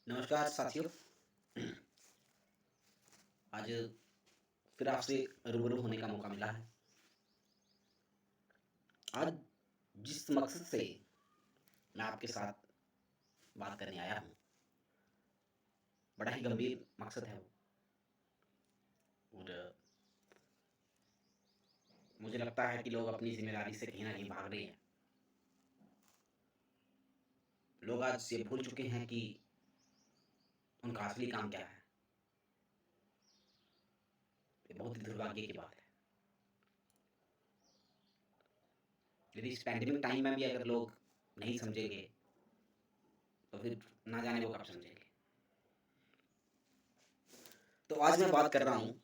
नमस्कार साथियों। आज फिर आपसे रूबरू होने का मौका मिला है। आज जिस मकसद से मैं आपके साथ बात करने आया हूँ, बड़ा ही गंभीर मकसद है वो। और मुझे लगता है कि लोग अपनी ज़िम्मेदारी से कहीं न कहीं भाग रहे हैं। लोग आज ये भूल चुके हैं कि उनका असली काम क्या है। ये बहुत ही दुर्भाग्य की बात है। यदि इस पैंडेमिक टाइम में भी अगर लोग नहीं समझेंगे, तो फिर ना जाने वो कब समझेंगे। तो आज मैं बात कर रहा हूँ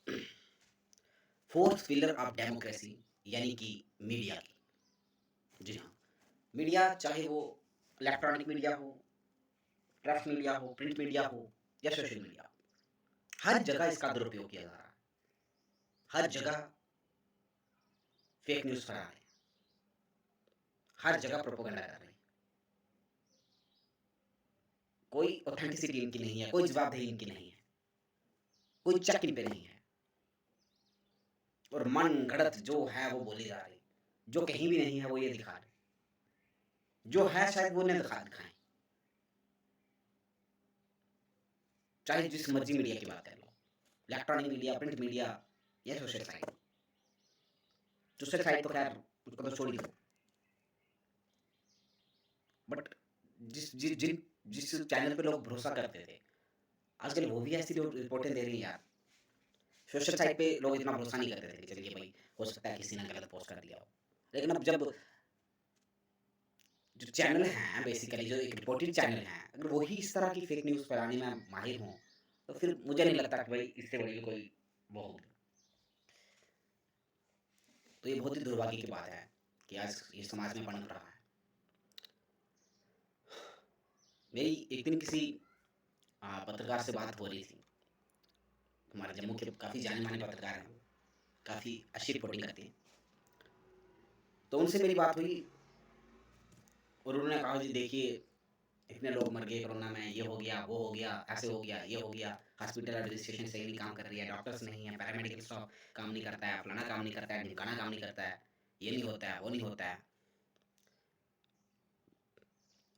फोर्थ पिलर ऑफ डेमोक्रेसी, यानी कि मीडिया की। जी हाँ, मीडिया चाहे वो इलेक्ट्रॉनिक मीडिया हो, प्रेस मीडिया हो, प्रिंट मीडिया हो या सोशल मीडिया हो, हर जगह इसका दुरुपयोग किया जा रहा है। हर जगह फेक न्यूज़ फैला रहे हैं, हर जगह प्रोपेगेंडा कर रहे हैं। कोई ऑथेंटिसिटी इनकी नहीं है, कोई जवाबदेही इनकी नहीं है, कोई चेक इन पे नहीं है। और मन गढ़ंत जो है वो बोले जा रहे, जो कहीं भी नहीं है वो ये दिखा रहे, जो है शायद वो नहीं दिखाएं। चाहे जिस मर्जी मीडिया की बात कर लो, इलेक्ट्रॉनिक मीडिया, प्रिंट मीडिया या सोशल साइट। सोशल साइट तो खैर उसको तो छोड़ ही दो, बट जिस जिस जिन जिस चैनल पे लोग भरोसा करते थे, आजकल वो भी ऐसी रिपोर्टें दे रही हैं यार। सोशल साइट पे लोग इतना भरोसा नहीं करते थे कि चलिए भाई, हो सकता है किसी ने गलत पोस्ट कर दिया हो। लेकिन अब जब जो चैनल हैं, बेसिकली जो एक रिपोर्टेड चैनल हैं, अगर वही इस तरह की फेक न्यूज़ फैलाने में माहिर हों, तो फिर मुझे नहीं लगता कि भाई इससे बड़ी कोई वो होगी। तो ये बहुत ही दुर्भाग्य की बात है कि आज ये समाज में पनप रहा है। मेरी एक दिन किसी पत्रकार से बात हो रही थी। हमारे जम्मू के काफ़ी जाने माने पत्रकार हैं, काफ़ी अच्छी रिपोर्टिंग करते हैं। तो उनसे मेरी बात हुई और उन्होंने कहा जी देखिए, इतने लोग मर गए कोरोना में, ये हो गया, वो हो गया, ऐसे हो गया, ये हो गया, हॉस्पिटल एडमिनिस्ट्रेशन सही नहीं काम कर रही है, डॉक्टर्स नहीं है, पैरामेडिकल स्टाफ काम नहीं करता है, फलाना काम नहीं करता है, ढिमकाना काम नहीं करता है, ये नहीं होता है, वो नहीं होता है।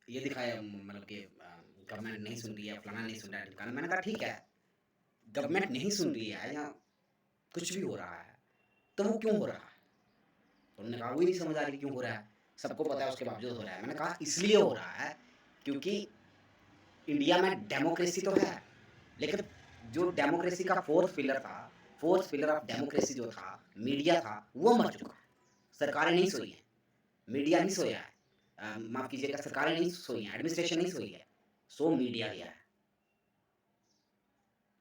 ये दिखाया मतलब कि गवर्नमेंट नहीं सुन रही है, फलाना नहीं सुन रहा है, ढिमकाना। मैंने कहा ठीक है, गवर्नमेंट नहीं सुन रही है या कुछ भी हो रहा है, तो वो क्यों हो रहा है? तो उन्होंने कहा वही नहीं समझ आ रही क्यों हो रहा है, सबको पता है उसके बावजूद हो रहा है। मैंने कहा इसलिए हो रहा है क्योंकि इंडिया में डेमोक्रेसी तो है, लेकिन जो डेमोक्रेसी का फोर्थ पिलर था, फोर्थ पिलर ऑफ डेमोक्रेसी जो था, मीडिया था, वो मर चुका है। सरकारें नहीं सोई हैं, मीडिया नहीं सोया है, माफ कीजिएगा, सरकारें नहीं सोई हैं, एडमिनिस्ट्रेशन नहीं सोई है, सो मीडिया गया है,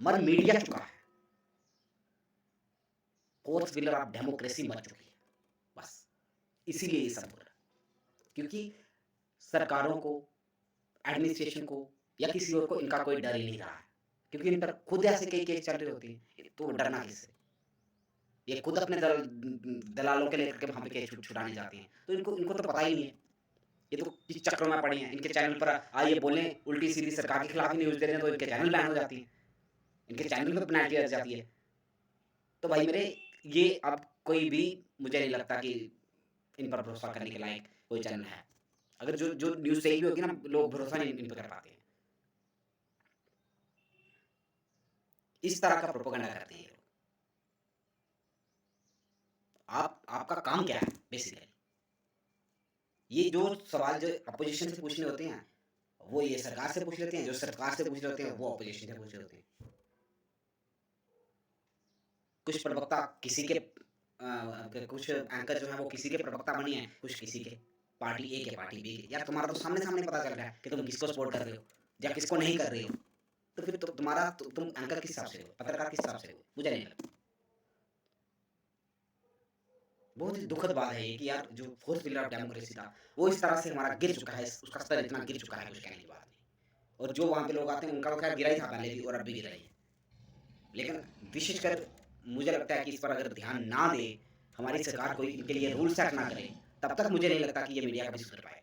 मर मीडिया चुका है। फोर्थ पिलर ऑफ डेमोक्रेसी मर चुकी है, बस इसीलिए ये सब हो रहा है। क्योंकि सरकारों को, एडमिनिस्ट्रेशन को या किसी और को इनका कोई डर ही नहीं रहा है, क्योंकि इन पर खुद ऐसे कई केस चल रहे होते हैं, तो डरना किससे? ये खुद अपने दलालों के लेकर के वहाँ पे केस छुड़ाने जाते हैं, तो इनको इनको तो पता ही नहीं है। ये तो किस चक्रों में पड़े हैं, इनके चैनल पर आइए बोलें, उल्टी सीधी सरकार के खिलाफ ही न्यूज़ दे रहे हैं, तो इनके चैनल बैन हो जाती हैं, इनके चैनल पे पेनल्टी लग जाती है। तो भाई मेरे, ये अब कोई भी, मुझे नहीं लगता कि इन पर भरोसा करने के लायक कोई चैनल है। अगर जो जो न्यूज़ सही भी होगी ना, लोग भरोसा नहीं इन पे कर पाते हैं। इस तरह का प्रोपेगेंडा करते हैं ये लोग। आप आपका काम क्या है बेसिकली? ये जो सवाल जो अपोजिशन से पूछने होते हैं, वो ये सरकार से पूछ लेते हैं, जो सरकार से पूछ रहे होते हैं वो अपोजिशन से पूछ रहे होते हैं। कुछ प्रवक्ता किसी के कुछ एंकर जो है वो किसी के प्रवक्ता बने हैं, कुछ किसी के, पार्टी ए के, पार्टी बी के। यार तुम्हारा तो सामने सामने पता चल रहा है कि तुम किसको सपोर्ट कर रहे हो या किसको नहीं कर रहे हो। तो फिर तुम्हारा तुम एंकर किस हिसाब से हो, पत्रकार किस हिसाब से हो, मुझे नहीं लगता। बहुत ही दुखद बात है ये कि यार जो फोर्थ पिलर ऑफ डेमोक्रेसी था, वो इस तरह से हमारा गिर चुका है, उसका स्तर इतना गिर चुका है, कुछ कहने की बात नहीं। और जो वहाँ पे लोग आते हैं उनका तो खैर गिरा ही था पहले भी और अब भी गिरा ही है। लेकिन विशेषकर मुझे लगता है कि इस पर अगर ध्यान ना दे हमारी सरकार, कोई इनके लिए रूल सेट ना करे, तब तक मुझे नहीं लगता कि ये मीडिया कभी सुधर पाए।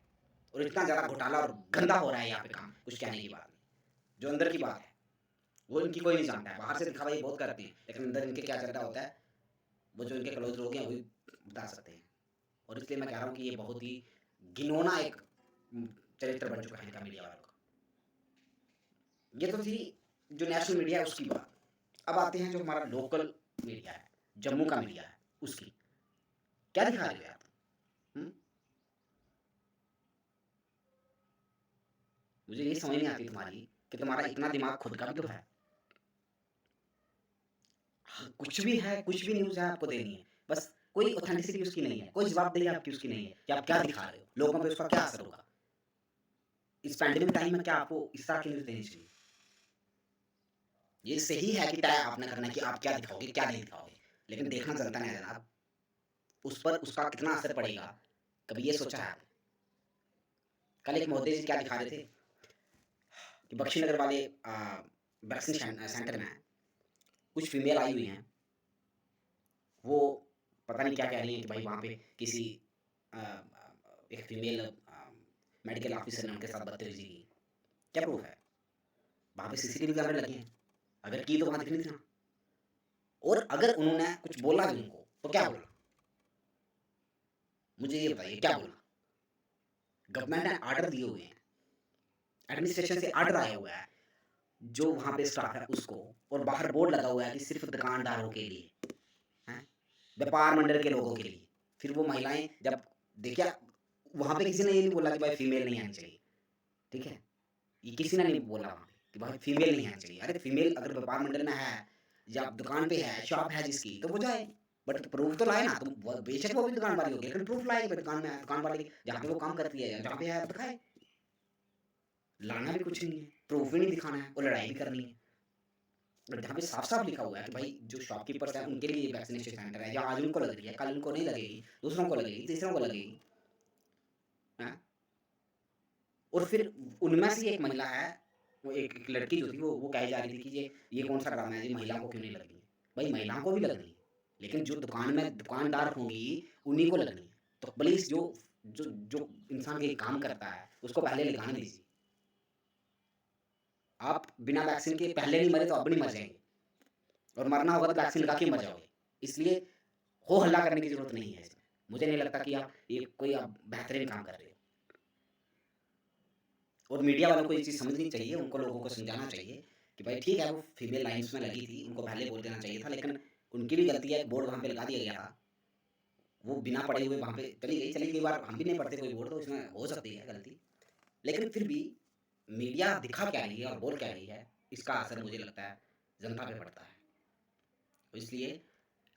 और इतना ज़्यादा घोटाला और गंदा हो रहा है यहाँ पे काम, कुछ कहने की बात नहीं। जो अंदर की बात है वो इनकी कोई नहीं जानता है। बाहर से दिखावा ये बहुत करते हैं, लेकिन अंदर इनके क्या चल रहा होता है वो जो इनके क्लोज लोग हैं वही बता सकते हैं। और इसलिए मैं कह रहा हूँ कि ये बहुत ही घिनौना एक चरित्र बन चुका है इनका मीडिया वालों का। ये तो थी जो नेशनल मीडिया है उसकी बात। अब आते हैं जो हमारा लोकल मीडिया है, जम्मू का मीडिया है, उसकी क्या दिखा रहे हो आप? मुझे ये समझ नहीं आती तुम्हारी कि तुम्हारा इतना दिमाग खुद का भी तो है। कुछ भी है, कुछ भी न्यूज़ है आपको देनी है, बस कोई ऑथेंटिसिटी उसकी नहीं है, कोई जवाबदेही आपकी उसकी नहीं है कि आप क्या दिखा रहे हो, लोगों पे उसका क्या असर होगा। इस पैंडेमिक टाइम में क्या आपको इस तरह की न्यूज़ देनी चाहिए? ये सही है कि तय आपने करना है कि आप क्या दिखाओगे, क्या नहीं दिखाओगे, लेकिन देखना जनता ने है जनाब, उस पर उसका कितना असर पड़ेगा, कभी ये सोचा है आपने? कल एक मोदी जी क्या दिखा रहे थे कि बख्शी नगर वाले वैक्सीन सेंटर में कुछ फीमेल आई हुई हैं, वो पता नहीं क्या कह रही हैं कि भाई वहाँ पे किसी एक फीमेल मेडिकल ऑफिसर ने उनके साथ बदतमीजी की। क्या प्रूफ है? वहाँ पे सीसीटीवी कैमरे लगे हैं, अगर की तो वहाँ दिख नहीं था। और अगर उन्होंने कुछ बोला भी उनको तो क्या बोला? मुझे ये बताइए क्या बोला? गवर्नमेंट ने आर्डर दिए हुए हैं, एडमिनिस्ट्रेशन से आर्डर आया हुआ है जो वहाँ पे स्टाफ है उसको, और बाहर बोर्ड लगा हुआ है कि सिर्फ दुकानदारों के लिए, हैं, व्यापार मंडल के लोगों के लिए। फिर वो महिलाएं जब देखिए वहाँ पे किसी ने ये नहीं बोला कि भाई फीमेल नहीं आनी चाहिए, ठीक है, ये किसी ने नहीं बोला वहाँ पे कि भाई फीमेल नहीं आनी चाहिए। अरे फीमेल अगर व्यापार मंडल में है या दुकान पे है, शॉप है जिसकी, तो वो जाए, बट प्रूफ तो लाए ना। तुम बेशक वो भी दुकान वाली होगी, लेकिन प्रूफ लाए कि दुकान में है, दुकान वाले जहाँ पे वो काम करती है, जहाँ पे है दिखाए। लाना भी कुछ नहीं है, प्रूफ भी नहीं दिखाना है, और लड़ाई भी करनी है। और जहाँ पे साफ साफ लिखा हुआ है कि भाई जो शॉपकीपर्स हैं उनके लिए वैक्सीनेशन सेंटर है, या आज उनको लग रही है, कल उनको नहीं लगेगी, दूसरों को लगेगी, तीसरों को लगेगी, है? और फिर उनमें से एक महिला है, वो एक लड़की जो थी वो कही जा रही थी कि ये कौन सा ड्रामा है जी, महिलाओं को क्यों नहीं लग रही है? भाई महिलाओं को भी लगनी है, लेकिन जो दुकान में दुकानदार होंगी उन्हीं को लगनी है। तो प्लीज जो जो जो इंसान के काम करता है उसको पहले लगाने दीजिए। आप बिना वैक्सीन के पहले नहीं मरे तो अब नहीं मर जाएंगे, और मरना होगा तो वैक्सीन लगा के मर जाओगे। इसलिए हो हल्ला करने की जरूरत नहीं है इसमें। मुझे नहीं लगता कि आप ये कोई आप बेहतरीन काम कर रहे हो। और मीडिया वालों को ये चीज़ समझनी चाहिए, उनको लोगों को समझाना चाहिए कि भाई ठीक है वो फीमेल लाइन्स में लगी थी, उनको पहले बोल देना चाहिए था, लेकिन उनकी भी गलती है, बोर्ड वहाँ पे लगा दिया गया था, वो बिना पढ़े हुए वहाँ पे चली गई। चलिए कई बार हम भी नहीं पढ़ते कोई बोर्ड, तो इसमें हो सकती है गलती, लेकिन फिर भी मीडिया दिखा क्या रही है और बोल क्या रही है, इसका असर मुझे लगता है जनता पे पड़ता है। तो इसलिए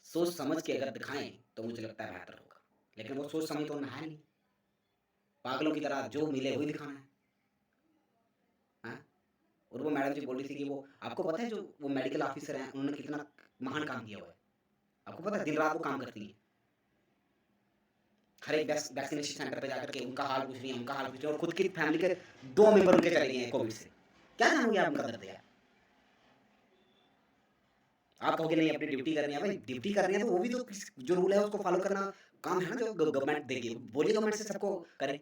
सोच समझ के अगर दिखाएं तो मुझे लगता है बेहतर होगा, लेकिन वो सोच समझ तो है नहीं, पागलों की तरह जो मिले वही दिखाना है। हाँ? और वो मैडम जी बोल रही थी कि वो आपको पता है जो वो मेडिकल ऑफिसर हैं उन्होंने कितना महान काम किया हुआ है, आपको पता है दिन रात वो काम करती हैं, हर एक वैक्सीनेशन सेंटर पे जाकर के उनका हाल पूछ रही है, उनका हाल पूछ रही है, और खुद की फैमिली के 2 मेंबर उनके चले गए हैं कोविड से। क्या जानोगे आप उनका दर्द यार? आप कहोगे नहीं अपनी ड्यूटी करनी है, भाई ड्यूटी करनी है तो वो भी तो जो रूल है उसको फॉलो करना काम है ना, जो गवर्नमेंट देगी। बोलिए गवर्नमेंट से सबको करें,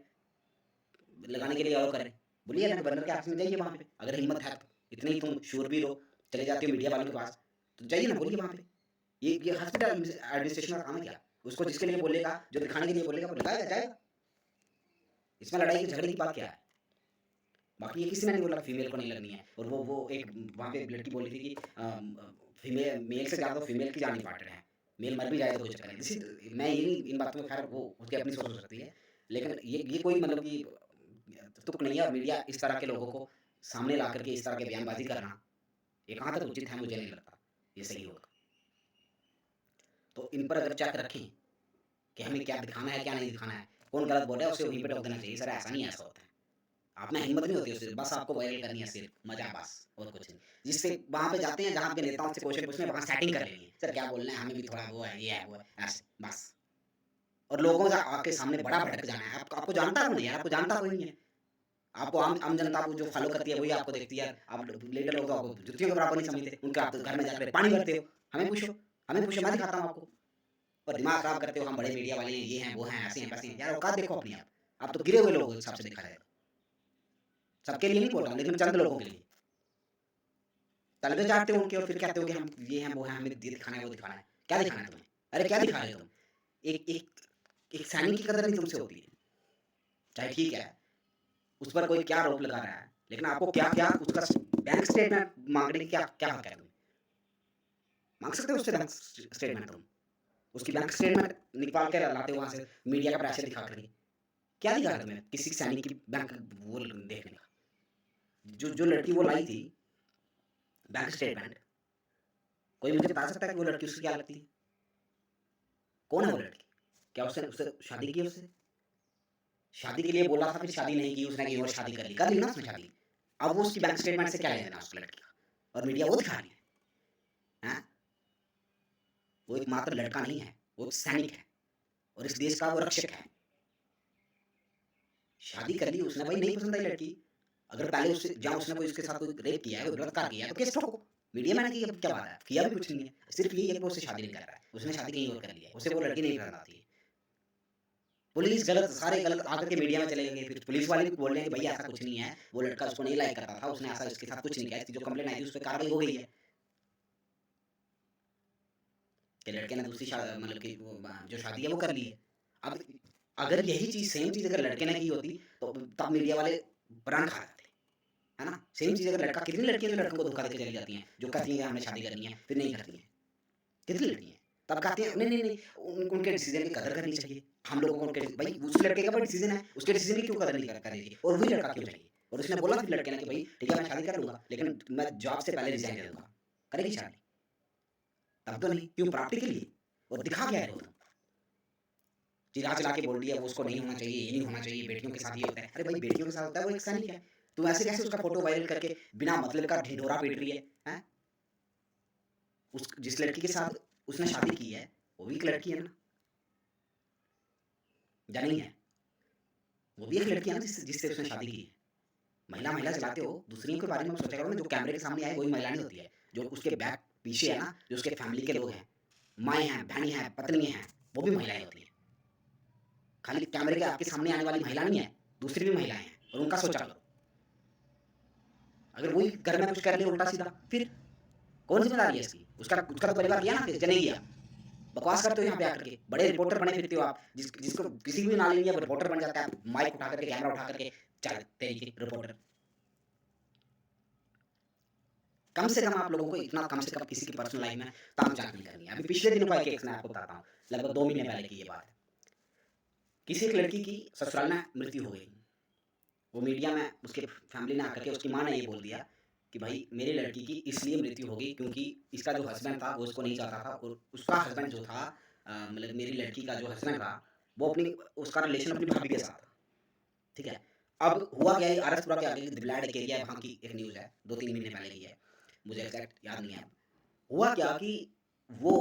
लगाने के लिए और करें, बोलिए ना गवर्नर के ऑफिस में जाइए, वहाँ पे अगर हिम्मत है तो, इतने ही तुम शूरवीर हो, चले जाते हो मीडिया वालों के पास, तो जाइए ना, बोलिए वहाँ पे। ये हॉस्पिटल एडमिनिस्ट्रेशन का काम है क्या? उसको जिसके लिए बोलेगा, जो दिखाने के लिए बोलेगा वो लगाएगा जाएगा। इसमें लड़ाई झगड़े की बात क्या है? बाकी ये किसी ने नहीं बोला फीमेल को नहीं लगनी है। और वो एक वहाँ पे लड़की बोली थी कि फीमेल मेल से ज़्यादा फीमेल की जान इंपॉर्टेंट है, मेल मर भी जाए तो कोई चक्कर नहीं। मैं ये नहीं, इन बातों में खैर वो उसकी अपनी सोच हो सकती है, लेकिन ये कोई मतलब कि तुक नहीं है। और मीडिया इस तरह के लोगों को सामने ला करके इस तरह के बयानबाजी करना ये कहाँ तक उचित है, मुझे नहीं लगता ये सही होगा। तो इन पर अगर चेक रखें कि हमें क्या दिखाना है क्या नहीं दिखाना है, कौन गलत बोल रहा है उसे वहीं पे टोक देना चाहिए। सर ऐसा नहीं, ऐसा होता है, आप में हिम्मत नहीं होती उससे, बस आपको वायरल करनी है सिर्फ, मजा बस, और कुछ नहीं। जिससे वहाँ पे जाते हैं जहाँ पे नेताओं से क्वेश्चन पूछने, वहाँ सेटिंग कर लेनी है, सर क्या बोलना है, हमें भी थोड़ा वो है, ये है वो है, ऐसे बस। और लोगों का आपके सामने बड़ा भड़क जाना है। आपको जानता कौन है यार? आपको जानता कोई नहीं है। आपको आम जनता को जो फॉलो करती है वही आपको देखती है। आप लीडर लोग तो आपको जुतियों के बराबर नहीं समझते, उनके आप तो घर में जाकर पानी भरते हो। हमें पूछो, मैं दिखाता हूँ आपको। और दिमाग खराब करते हो, हम बड़े मीडिया वाले हैं, ये हैं वो हैं, ऐसे हैं वैसे हैं। यार औकात देखो अपनी आप तो गिरे हुए लोग हो, सबसे देखा जाए। सबके लिए नहीं बोल रहा हूँ, लेकिन चंद लोगों के लिए। तलवे चाटते हो उनके और फिर कहते हो कि हम ये हैं, वो हैं, हमें ये दिखाना है, वो दिखाना है। क्या दिखाना है तुम्हें? अरे क्या दिखा रहे हो तुम? एक एक एक सैनिक की कदर नहीं तुमसे होती है। चाहे ठीक है, उस पर कोई क्या आरोप लगा रहा है, लेकिन आपको क्या-क्या उसका बैंक स्टेटमेंट माँगने की क्या क्या हक है तुम्हें? माँग सकते हो उससे बैंक स्टेटमेंट तुम। उसकी बैंक स्टेटमेंट निकाल के लाते हो वहाँ से मीडिया का प्रेशर दिखा कर के। क्या दिखा रहे तुम्हें किसी सैनिक की बैंक वो देखने का? जो जो लड़की वो लाई थी बैंक स्टेटमेंट, कोई मुझे बता सकता है कि वो लड़की उसकी क्या लगती है? कौन है वो लड़की? क्या उसने उससे शादी की है उससे? शादी के लिए बोला था, फिर शादी नहीं की, उसने कहीं और शादी कर ली ना उसने शादी। अब वो उसकी बैंक स्टेटमेंट से क्या लेना उस लड़की का? और मीडिया वो दिखा रही है, हैं? वो एक मात्र लड़का नहीं है, वो एक सैनिक है और इस देश का वो रक्षक है। शादी कर ली उसने, भाई नहीं पसंद आई लड़की, अगर पहले उससे जहाँ उसने कोई उसके साथ कोई रेप किया है, कोई बलात्कार किया है, तो केस ठोको। मीडिया में ना कि अब क्या बात है? किया भी कुछ नहीं है, सिर्फ यही है कि वो उससे शादी नहीं कर रहा है, उसने शादी कहीं और कर ली है, उसे वो लड़की नहीं पसंद आती है। पुलिस गलत, सारे गलत आकर के मीडिया में चले गए, फिर पुलिस वाले भी बोल रहे हैं कि भई ऐसा कुछ नहीं है, वो लड़का उसको नहीं लाइक करता था, उसने ऐसा उसके साथ कुछ नहीं किया, इसकी जो कंप्लेंट आई थी उस पे कार्रवाई हो गई है, कि लड़के ने दूसरी मतलब कि वो जो शादी है वो कर ली है। अब अगर यही चीज़ सेम चीज़ अगर लड़के ने की होती, तो तब मीडिया वाले प्राण खा जाते, है ना? सेम चीज़ अगर लड़का, कितनी लड़कियाँ जो लड़कों को धोखा देके चली जाती हैं, जो कहती हैं कि हमने शादी करनी है, फिर नहीं करती हैं। कितनी लड़की हैं? तब कहते हैं नहीं, नहीं, नहीं, उनके डिसीज़न की कदर करनी चाहिए। हम लोगों को उनके भाई उस लड़के का भी डिसीज़न है, उसके डिसीज़न की क्यों कदर नहीं कर रही है? और वही लड़का क्यों चाहिए? और उसने बोला फिर लड़के ने कि भई ठीक है मैं शादी कर लूँगा, लेकिन मैं जॉब से पहले रिज़ाइन दे दूँगा। करेगी शादी? तब तो नहीं, क्यों प्रॉपर्टी के लिए? और दिखा क्या है वो? चिल्ला-चिल्ला के बोल दिया वो उसको नहीं होना चाहिए, ये नहीं होना चाहिए, बेटियों के साथ ये होता है। अरे भाई बेटियों के साथ होता है, वो एक सैनिक है। तुम ऐसे कैसे उसका फ़ोटो वायरल करके बिना मतलब का ढिंढोरा पीट रही है? हैं? उस जिस लड़की के साथ उसने शादी की है, वो भी एक लड़की है ना? या नहीं है? वो भी एक लड़की है ना जिससे उसने शादी की है। महिला-महिला चलाते हो, दूसरियों के बारे में सोचा करो ना, जो कैमरे के सामने आए वही महिला नहीं होती है। जो उसके बैक पीछे है ना, जो उसके फैमिली के लोग हैं, माएँ हैं, बहनें हैं, पत्नी हैं, वो भी महिलाएँ होती हैं। खाली कैमरे के आपके सामने आने वाली महिला नहीं है, दूसरी भी महिलाएँ हैं और उनका सोचा करो। अगर वही घर में कुछ कर ले उल्टा-सीधा, फिर कौन ज़िम्मेदारी है इसकी? उसका उसका तो परिवार किया ना, कि नहीं किया? बकवास करते हो यहाँ पे आकर के, बड़े रिपोर्टर बने फिरते हो आप, जिसको किसी भी नॉलेज नहीं है, रिपोर्टर बन जाता है, माइक उठा करके, कैमरा उठा करके, चल तेरी की रिपोर्टर। कम से कम आप लोगों को इतना कम से कम किसी की पर्सनल लाइफ में ताक-झाँक नहीं करनी है। अभी पिछले दिनों का एक केस मैं आपको बताता हूँ, लगभग 2 महीने पहले की ये बात है। किसी एक लड़की की ससुराल में मृत्यु हो गई। वो मीडिया में उसके फैमिली ने आकर के, उसकी माँ ने ये बोल दिया कि भाई मेरी लड़की की इसलिए मृत्यु हो गई क्योंकि इसका जो हस्बैंड था वो इसको नहीं चाहता था, और उसका हस्बैंड जो था मतलब मेरी लड़की का जो हस्बैंड था, वो अपनी उसका रिलेशन अपनी भाभी के साथ था, ठीक है? अब हुआ क्या, ये आरसपुरा के आगे दिबलाड़ एक एरिया है, वहाँ की एक न्यूज़ है, 2-3 महीने पहले की है, मुझे एग्ज़ैक्ट याद नहीं है अब। हुआ क्या कि वो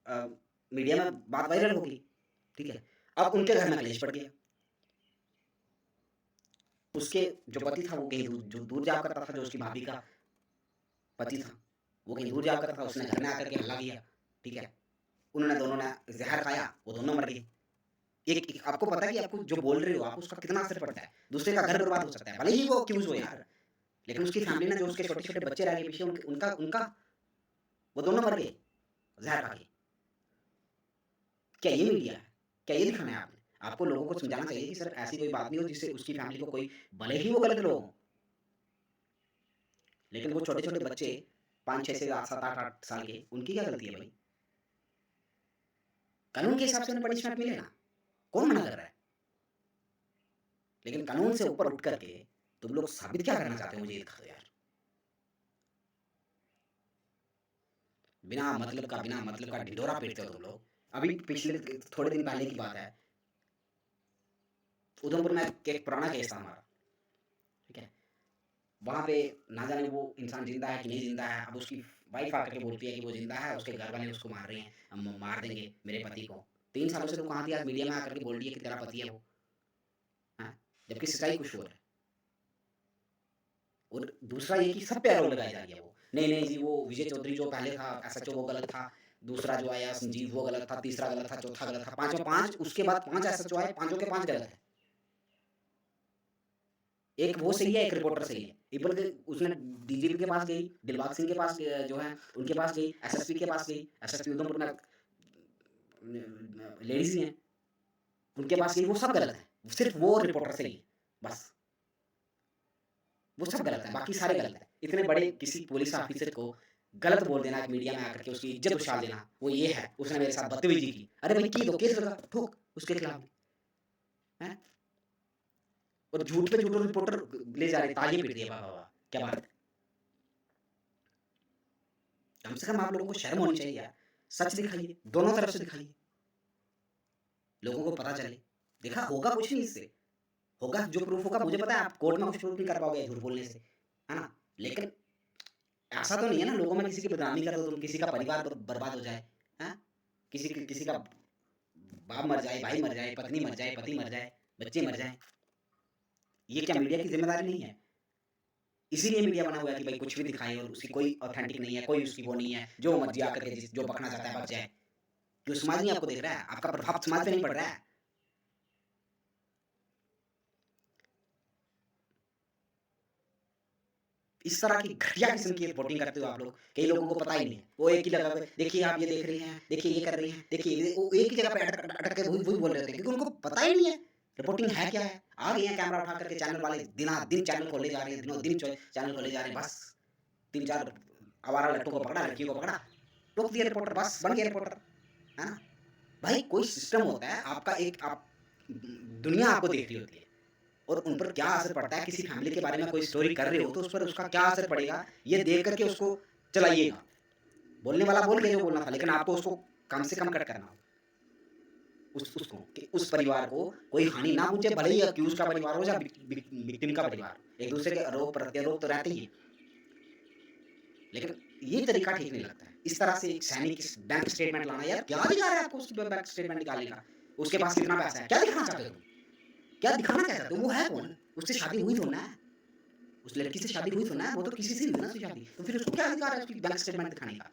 अ, मीडिया में बात वायरल हो गई, ठीक है? अब उनके घर में कलेश पड़ गया। उसके जो पति था वो कहीं दूर जॉब करता था, जो उसकी भाभी का पति था, वो कहीं दूर जॉब करता था, उसने घर में आकर के हमला किया, ठीक है? उन्होंने दोनों ने ज़हर खाया, वो दोनों मर गए। एक एक आपको पता है कि आपको जो बोल रहे हो आप उसका कितना असर पड़ता है, दूसरे का घर बर्बाद हो सकता है, भले ही वो अक्यूज़ हो यार, लेकिन उसकी फैमिली ने, जो उसके छोटे-छोटे बच्चे रह गए पीछे, उनका उनका वो दोनों मर गए, ज़हर खा के। क्या ये मीडिया है? क्या ये दिखाना है आपने? आपको लोगों को समझाना चाहिए कि सर ऐसी कोई बात नहीं हो जिससे उसकी फैमिली को कोई, भले ही वो गलत लोग हों, लेकिन वो छोटे-छोटे बच्चे 5, 6 से 7, 7, 8 साल के, उनकी क्या गलती है भाई? कानून के हिसाब से उन्हें पनिशमेंट मिले ना, कौन मना कर रहा है? लेकिन कानून से ऊपर उठ करके तुम लोग साबित क्या करना चाहते हो, मुझे ये दिखा दो यार। बिना मतलब का ढिंढोरा पीटते हो तुम लोग। अभी पिछले थोड़े दिन पहले की बात है, उधमपुर में एक पुराना केस था हमारा, ठीक है? वहाँ पे ना जाने वो इंसान ज़िंदा है कि नहीं ज़िंदा है, अब उसकी वाइफ़ आकर के बोलती है कि वो ज़िंदा है, उसके घर वाले उसको मार रहे हैं, हम मार देंगे मेरे पति को। 3 सालों से तू कहाँ थी, आज मीडिया में आकर के बोल रही है कि तेरा पति है वो, हैं? जबकि सच्चाई कुछ और है। और दूसरा ये कि सब पे आरोप लगाई जा रही है वो। नहीं, नहीं जी, वो विजय चौधरी जो पहले था एसएचओ वो गलत था, दूसरा जो आया संजीव वो गलत था, तीसरा गलत था, चौथा गलत था, पाँचों 5, उसके बाद 5 एसएचओ आए, पाँचों के 5 गलत हैं। एक वो सही है, एक रिपोर्टर सही है। इवन के उसने डीजीपी के पास गई, दिलबाग सिंह के पास जो है उनके पास गई, एसएसपी के पास गई, एसएसपी उधमपुर में लेडीज़ ही हैं, उनके पास गई, वो सब गलत है। सिर्फ़ वो रिपोर्टर सही है, बस। वो सब गलत है, बाकी सारे गलत हैं। इतने बड़े किसी पुलिस ऑफिसर को गलत बोल देना एक मीडिया में आकर के, उसकी इज़्ज़त उछाल देना, वो ये है, उसने मेरे साथ बदतमीज़ी की। अरे भाई की दो, केस लगा, ठोक उसके खिलाफ, हैं? और झूठ पे झूठ रिपोर्टर ले जा रहे, तालियाँ पीट रही है, वाह, वाह, वाह! क्या बात है। कम से कम आप लोगों को शर्म होनी चाहिए यार। सच दिखाइए, दोनों तरफ से दिखाइए, लोगों को पता चले। देखा होगा कुछ नहीं इससे, होगा जो प्रूफ होगा, मुझे पता है आप कोर्ट में कुछ प्रूफ नहीं कर पाओगे झूठ बोलने से, है ना? लेकिन ऐसा तो नहीं है ना लोगों में किसी की बदनामी कर दो तुम, किसी का परिवार बर्बाद हो जाए, हैं? किसी का बाप मर जाए, भाई मर जाए, पत्नी मर जाए, पति मर जाए, बच्चे मर जाएँ। ये क्या मीडिया की ज़िम्मेदारी नहीं है? इसीलिए मीडिया बना हुआ है कि भाई कुछ भी दिखाए और उसकी कोई ऑथेंटिक नहीं है, कोई उसकी वो नहीं है, जो मर्ज़ी आकर के जिस जो बकना चाहता है बक जाए। क्यों समाज नहीं आपको देख रहा है? आपका प्रभाव समाज पे नहीं पड़ रहा है? इस तरह की घटिया किस्म की रिपोर्टिंग करते हो आप लोग, कई लोगों को पता ही नहीं है। वो एक ही जगह पे देखिए आप ये देख रही हैं, देखिए ये कर रही हैं, देखिए ये वो एक ही जगह पे अटक अटक के वही वही बोल रहे थे क्योंकि उनको पता ही नहीं है, रिपोर्टिंग है क्या है? आ गए हैं कैमरा उठा कर के चैनल वाले दिना-दिन चैनल खोले जा रहे हैं, दिनों-दिन चैनल खोले जा रहे हैं, बस 3-4 आवारा लट्टों को पकड़ा, लड़कियों को पकड़ा, टोक दिया रिपोर्टर, बस बन गया रिपोर्टर, है ना? भाई कोई सिस्टम होता है, आपका एक आप दुनिया आपको देख रही होती है। और उन पर क्या असर पड़ता है, किसी फैमिली के बारे में कोई स्टोरी कर रहे हो तो उस पर उसका क्या असर पड़ेगा, ये देख कर के उसको चलाइएगा। बोलने वाला बोल गया जो बोलना था, लेकिन आपको उसको कम से कम कट करना हो। उसको कि उस परिवार को कोई हानि ना पहुँचे, भले ही अक्यूज़ का परिवार हो या विक्टिम का परिवार। एक-दूसरे के आरोप प्रत्यारोप तो रहते ही हैं, लेकिन ये तरीका ठीक नहीं लगता है। इस तरह से एक सैनिक इस बैंक स्टेटमेंट लाना, यार क्या अधिकार है आपको उसकी बैंक स्टेटमेंट निकालने का? उसके पास कितना पैसा है? क्या दिखाना चाहते हो तुम? क्या दिखाना क्या चाहते हो? वो है कौन? उससे शादी हुई थोड़ी ना है। उस लड़की से शादी हुई तो ना, वो तो किसी से हुई ना उसकी शादी। तो फिर उसको क्या अधिकार है उसकी बैंक स्टेटमेंट दिखाने का?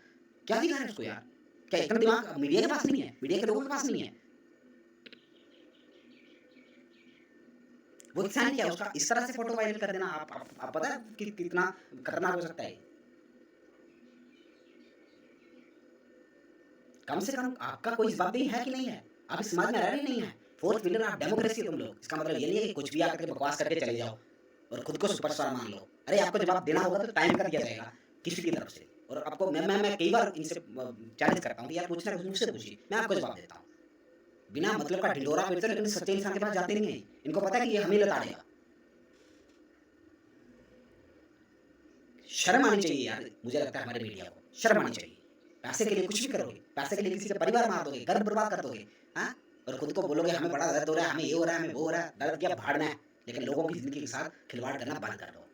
क्या अधिकार है उसको यार? क्या इतना दिमाग मीडिया के पास नहीं है? मीडिया के लोगों के पास नहीं है? वो इंसान क्या है उसका इस तरह से फ़ोटो वायरल कर देना आप पता है कि कितना खतरनाक हो सकता है ये? कम से कम आपका कोई जवाबदेही है कि नहीं है? आप इस समाज में रह रहे नहीं हैं। फोर्थ पिलर ऑफ डेमोक्रेसी हो तुम लोग। इसका मतलब ये नहीं है कि कुछ भी आकर के बकवास करके चले जाओ और खुद को सुपरस्टार मान लो। अरे आपको जवाब देना होगा तो टाइम का दिया जाएगा किसी की तरफ से। और आपको मैं कई बार इनसे चैलेंज करता हूँ कि यार पूछना कुछ मुझसे पूछिए, मैं आपको जवाब देता हूँ। बिना मतलब का ढिंढोरा पीटते हो लेकिन सच्चे इंसान के पास जाते नहीं हैं। इनको पता है कि ये हमें लताड़ेगा। शर्म आनी चाहिए यार, मुझे लगता है हमारे मीडिया को शर्म आनी चाहिए। पैसे के लिए कुछ भी करोगे, पैसे के लिए किसी का परिवार मार दोगे, घर बर्बाद कर दोगे, हाँ? और खुद को बोलोगे हमें बड़ा दर्द हो रहा है, हमें ये हो रहा है, हमें वो हो रहा है, दर्द क्या भाड़ में है। लेकिन लोगों की ज़िंदगी के साथ खिलवाड़ करना बंद कर दो।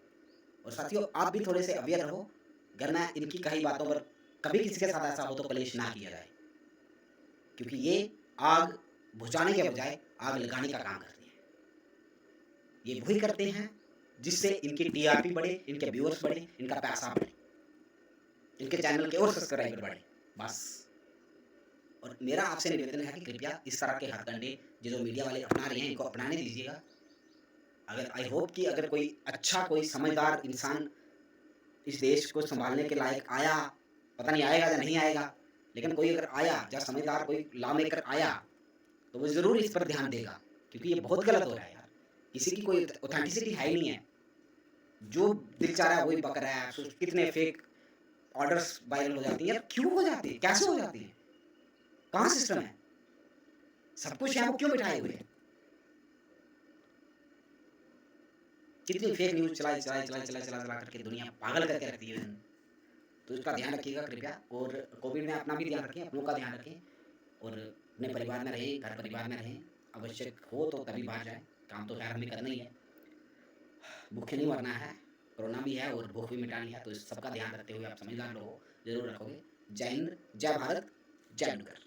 और साथियों आप भी थोड़े से अवेयर रहो, वरना इनकी कही बातों पर कभी किसी के साथ ऐसा हो तो कलेश ना किया जाए। क्योंकि ये आग बुझाने के बजाय आग लगाने का काम करती है। ये वही करते हैं जिससे इनकी टीआरपी बढ़े, इनके व्यूअर्स बढ़े, इनका पैसा बढ़े, इनके चैनल के और सब्सक्राइबर बढ़े, बस। और मेरा आपसे निवेदन है कि कृपया इस तरह के हथकंडे जो मीडिया वाले अपना रहे हैं इनको अपनाने दीजिएगा। अगर आई होप कि अगर कोई अच्छा कोई समझदार इंसान इस देश को सँभालने के लायक आया, पता नहीं आएगा या नहीं आएगा, लेकिन कोई अगर आया या समझदार कोई लॉ मेकर आया, तो वो ज़रूर इस पर ध्यान देगा, क्योंकि ये बहुत गलत हो रहा है यार। किसी की कोई ऑथेंटिसिटी है ही नहीं है। जो दिल चाह रहा है वही बक रहा है। कितने फेक ऑर्डर्स वायरल हो जाती हैं यार, क्यों हो जाती है? कैसे हो जाती हैं? कहाँ सिस्टम है? सब कुछ यहाँ वो क्यों बिठाए हुए हैं? कितनी फेक न्यूज़ चला करके दुनिया पागल करके रख दी है। तो इसका ध्यान रखिएगा कृपया और कोविड में अपना भी ध्यान रखें, अपनों का ध्यान रखें और अपने परिवार में रहें, घर परिवार में रहें। आवश्यक हो तो तभी बाहर जाएँ, काम तो खैर हमें करना ही है। भूखे नहीं मरना है, कोरोना भी है और भूख भी मिटानी है, तो इस सबका ध्यान रखते हुए आप समझदार लोग ज़रूर रखोगे। जय हिंद, जय भारत, जय डुग्गर।